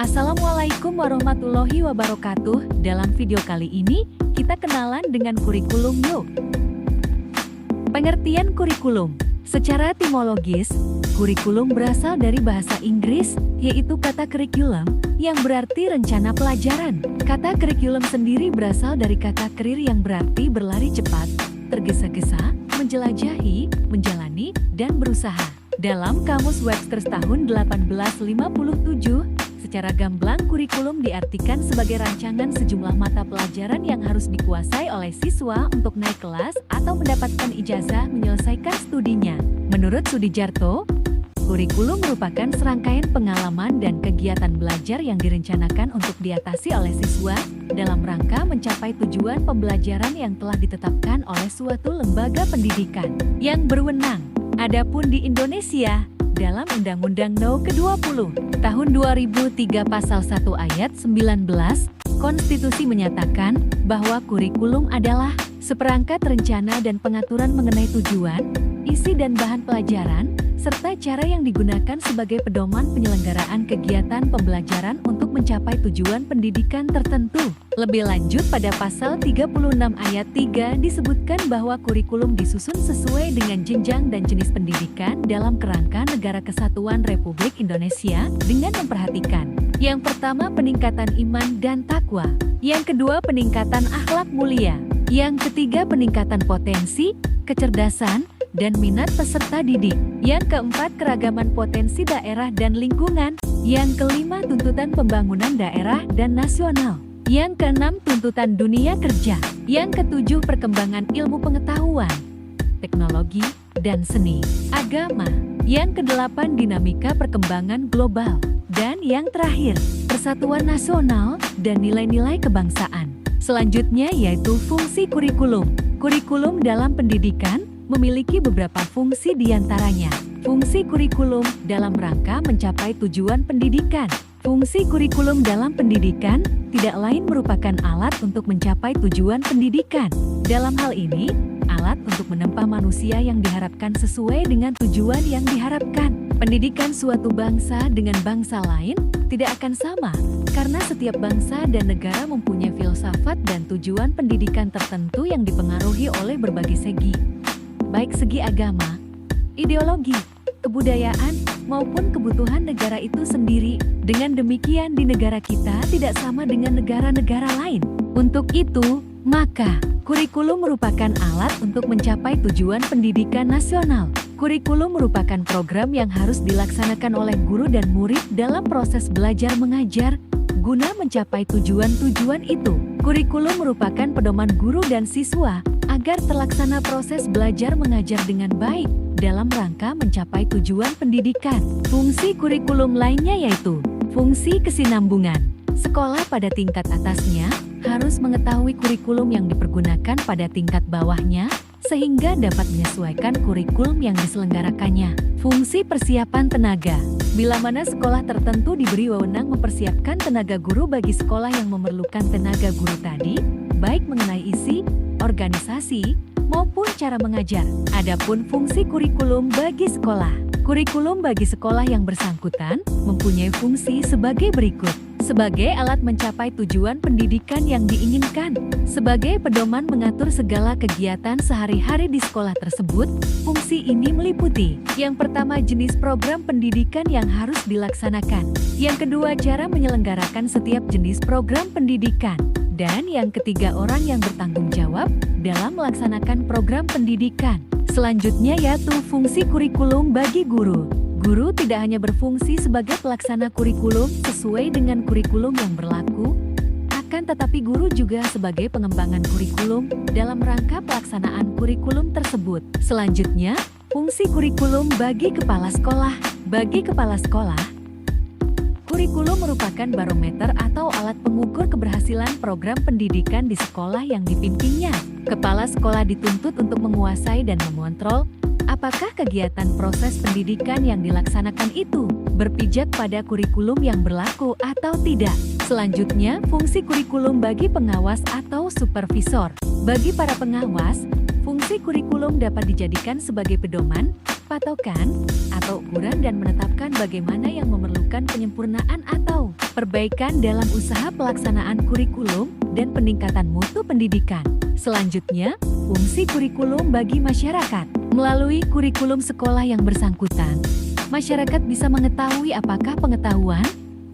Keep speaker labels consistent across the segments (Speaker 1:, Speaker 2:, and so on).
Speaker 1: Assalamualaikum warahmatullahi wabarakatuh. Dalam video kali ini, kita kenalan dengan kurikulum yuk. Pengertian kurikulum. Secara etimologis, kurikulum berasal dari bahasa Inggris, yaitu kata curriculum, yang berarti rencana pelajaran. Kata curriculum sendiri berasal dari kata career yang berarti berlari cepat, tergesa-gesa, menjelajahi, menjalani, dan berusaha. Dalam Kamus Webster tahun 1857, secara gamblang kurikulum diartikan sebagai rancangan sejumlah mata pelajaran yang harus dikuasai oleh siswa untuk naik kelas atau mendapatkan ijazah menyelesaikan studinya. Menurut Sudijarto, kurikulum merupakan serangkaian pengalaman dan kegiatan belajar yang direncanakan untuk diatasi oleh siswa dalam rangka mencapai tujuan pembelajaran yang telah ditetapkan oleh suatu lembaga pendidikan yang berwenang. Adapun di Indonesia, dalam Undang-Undang No. ke-20 Tahun 2003 Pasal 1 Ayat 19, Konstitusi menyatakan bahwa kurikulum adalah seperangkat rencana dan pengaturan mengenai tujuan, isi dan bahan pelajaran, serta cara yang digunakan sebagai pedoman penyelenggaraan kegiatan pembelajaran untuk mencapai tujuan pendidikan tertentu. Lebih lanjut pada pasal 36 ayat 3 disebutkan bahwa kurikulum disusun sesuai dengan jenjang dan jenis pendidikan dalam kerangka Negara Kesatuan Republik Indonesia dengan memperhatikan: yang pertama, peningkatan iman dan takwa; yang kedua, peningkatan akhlak mulia; yang ketiga, peningkatan potensi, kecerdasan, dan minat peserta didik; yang keempat, keragaman potensi daerah dan lingkungan; yang kelima, tuntutan pembangunan daerah dan nasional; yang keenam, tuntutan dunia kerja; yang ketujuh, perkembangan ilmu pengetahuan, teknologi, dan seni, agama; yang kedelapan, dinamika perkembangan global; dan yang terakhir, persatuan nasional dan nilai-nilai kebangsaan. Selanjutnya yaitu fungsi kurikulum. Kurikulum dalam pendidikan memiliki beberapa fungsi diantaranya. Fungsi kurikulum dalam rangka mencapai tujuan pendidikan. Fungsi kurikulum dalam pendidikan tidak lain merupakan alat untuk mencapai tujuan pendidikan. Dalam hal ini, alat untuk menempa manusia yang diharapkan sesuai dengan tujuan yang diharapkan. Pendidikan suatu bangsa dengan bangsa lain tidak akan sama, karena setiap bangsa dan negara mempunyai filsafat dan tujuan pendidikan tertentu yang dipengaruhi oleh berbagai segi, baik segi agama, ideologi, kebudayaan, maupun kebutuhan negara itu sendiri. Dengan demikian, di negara kita tidak sama dengan negara-negara lain. Untuk itu, maka kurikulum merupakan alat untuk mencapai tujuan pendidikan nasional. Kurikulum merupakan program yang harus dilaksanakan oleh guru dan murid dalam proses belajar mengajar guna mencapai tujuan-tujuan itu. Kurikulum merupakan pedoman guru dan siswa agar terlaksana proses belajar mengajar dengan baik dalam rangka mencapai tujuan pendidikan. Fungsi kurikulum lainnya yaitu fungsi kesinambungan. Sekolah pada tingkat atasnya harus mengetahui kurikulum yang dipergunakan pada tingkat bawahnya, sehingga dapat menyesuaikan kurikulum yang diselenggarakannya. Fungsi persiapan tenaga. Bila mana sekolah tertentu diberi wewenang mempersiapkan tenaga guru bagi sekolah yang memerlukan tenaga guru tadi, baik mengenai isi, organisasi, maupun cara mengajar. Adapun fungsi kurikulum bagi sekolah. Kurikulum bagi sekolah yang bersangkutan mempunyai fungsi sebagai berikut. Sebagai alat mencapai tujuan pendidikan yang diinginkan. Sebagai pedoman mengatur segala kegiatan sehari-hari di sekolah tersebut, fungsi ini meliputi: yang pertama, jenis program pendidikan yang harus dilaksanakan; yang kedua, cara menyelenggarakan setiap jenis program pendidikan; dan yang ketiga, orang yang bertanggung jawab dalam melaksanakan program pendidikan. Selanjutnya yaitu fungsi kurikulum bagi guru. Guru tidak hanya berfungsi sebagai pelaksana kurikulum sesuai dengan kurikulum yang berlaku, akan tetapi guru juga sebagai pengembangan kurikulum dalam rangka pelaksanaan kurikulum tersebut. Selanjutnya, fungsi kurikulum bagi kepala sekolah. Bagi kepala sekolah, kurikulum merupakan barometer atau alat pengukur keberhasilan program pendidikan di sekolah yang dipimpinnya. Kepala sekolah dituntut untuk menguasai dan mengontrol apakah kegiatan proses pendidikan yang dilaksanakan itu berpijak pada kurikulum yang berlaku atau tidak. Selanjutnya, fungsi kurikulum bagi pengawas atau supervisor. Bagi para pengawas, fungsi kurikulum dapat dijadikan sebagai pedoman patokan atau ukuran dan menetapkan bagaimana yang memerlukan penyempurnaan atau perbaikan dalam usaha pelaksanaan kurikulum dan peningkatan mutu pendidikan. Selanjutnya, fungsi kurikulum bagi masyarakat. Melalui kurikulum sekolah yang bersangkutan, masyarakat bisa mengetahui apakah pengetahuan,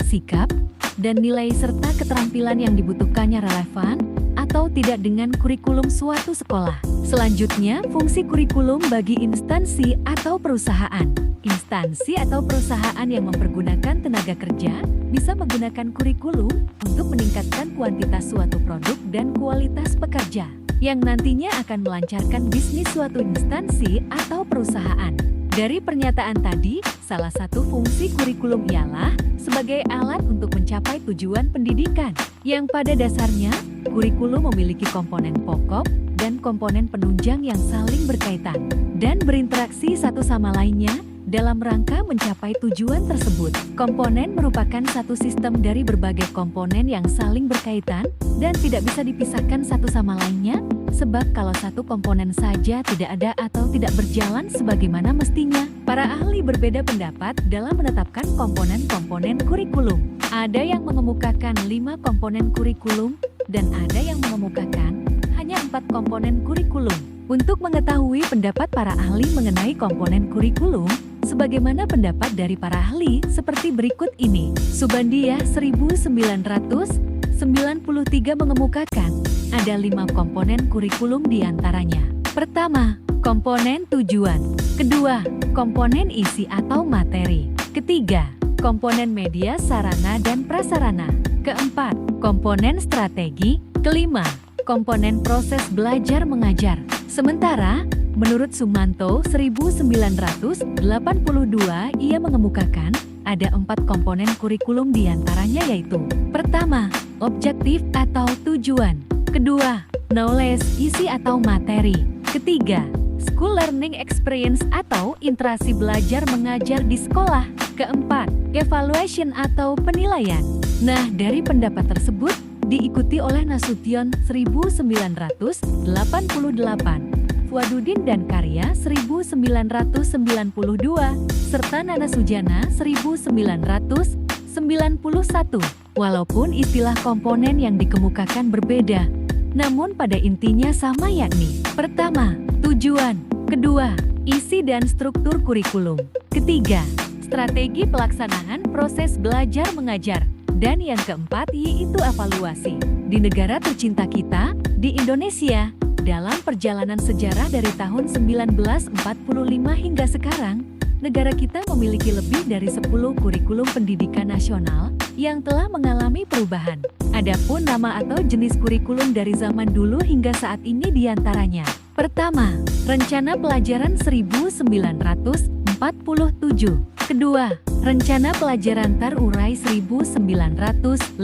Speaker 1: sikap, dan nilai serta keterampilan yang dibutuhkannya relevan atau tidak dengan kurikulum suatu sekolah. Selanjutnya, fungsi kurikulum bagi instansi atau perusahaan. Instansi atau perusahaan yang mempergunakan tenaga kerja bisa menggunakan kurikulum untuk meningkatkan kuantitas suatu produk dan kualitas pekerja, yang nantinya akan melancarkan bisnis suatu instansi atau perusahaan. Dari pernyataan tadi, salah satu fungsi kurikulum ialah sebagai alat untuk mencapai tujuan pendidikan, yang pada dasarnya kurikulum memiliki komponen pokok dan komponen penunjang yang saling berkaitan dan berinteraksi satu sama lainnya dalam rangka mencapai tujuan tersebut. Komponen merupakan satu sistem dari berbagai komponen yang saling berkaitan dan tidak bisa dipisahkan satu sama lainnya, sebab kalau satu komponen saja tidak ada atau tidak berjalan sebagaimana mestinya. Para ahli berbeda pendapat dalam menetapkan komponen-komponen kurikulum. Ada yang mengemukakan 5 komponen kurikulum dan ada yang mengemukakan hanya 4 komponen kurikulum. Untuk mengetahui pendapat para ahli mengenai komponen kurikulum, sebagaimana pendapat dari para ahli seperti berikut ini. Subandiah 1993 mengemukakan ada 5 komponen kurikulum diantaranya. Pertama, komponen tujuan. Kedua, komponen isi atau materi. Ketiga, komponen media sarana dan prasarana. Keempat, komponen strategi. Kelima, komponen proses belajar mengajar. Sementara, menurut Sumanto 1982, ia mengemukakan ada 4 komponen kurikulum diantaranya yaitu: pertama, objektif atau tujuan. Kedua, knowledge, isi atau materi. Ketiga, school learning experience atau interaksi belajar mengajar di sekolah. Keempat, evaluation atau penilaian. Nah, dari pendapat tersebut diikuti oleh Nasution 1988, Fuadudin dan Karya 1992, serta Nana Sujana 1991. Walaupun istilah komponen yang dikemukakan berbeda, namun pada intinya sama, yakni: pertama, tujuan. Kedua, isi dan struktur kurikulum. Ketiga, strategi pelaksanaan proses belajar mengajar. Dan yang keempat yaitu evaluasi. Di negara tercinta kita, di Indonesia, dalam perjalanan sejarah dari tahun 1945 hingga sekarang, negara kita memiliki lebih dari 10 kurikulum pendidikan nasional yang telah mengalami perubahan. Adapun nama atau jenis kurikulum dari zaman dulu hingga saat ini diantaranya: pertama, Rencana Pelajaran 1947. Kedua, Rencana Pelajaran Terurai 1952.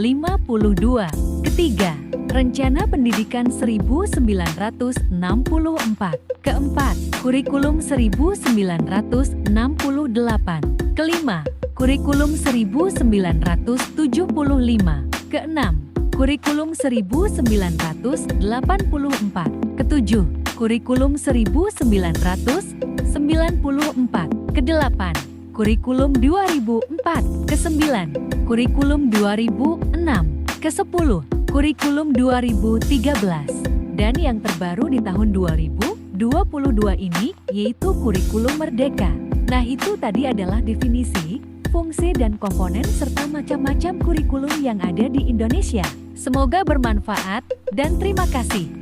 Speaker 1: Ketiga, Rencana Pendidikan 1964. Keempat, Kurikulum 1968. Kelima, Kurikulum 1975. Keenam, Kurikulum 1984. Ketujuh, Kurikulum 1994. Kedelapan, Kurikulum 2004. Kesembilan, Kurikulum 2006. Kesepuluh, Kurikulum 2013. Dan yang terbaru di tahun 2022 ini yaitu Kurikulum Merdeka. Nah, itu tadi adalah definisi, fungsi dan komponen serta macam-macam kurikulum yang ada di Indonesia. Semoga bermanfaat dan terima kasih.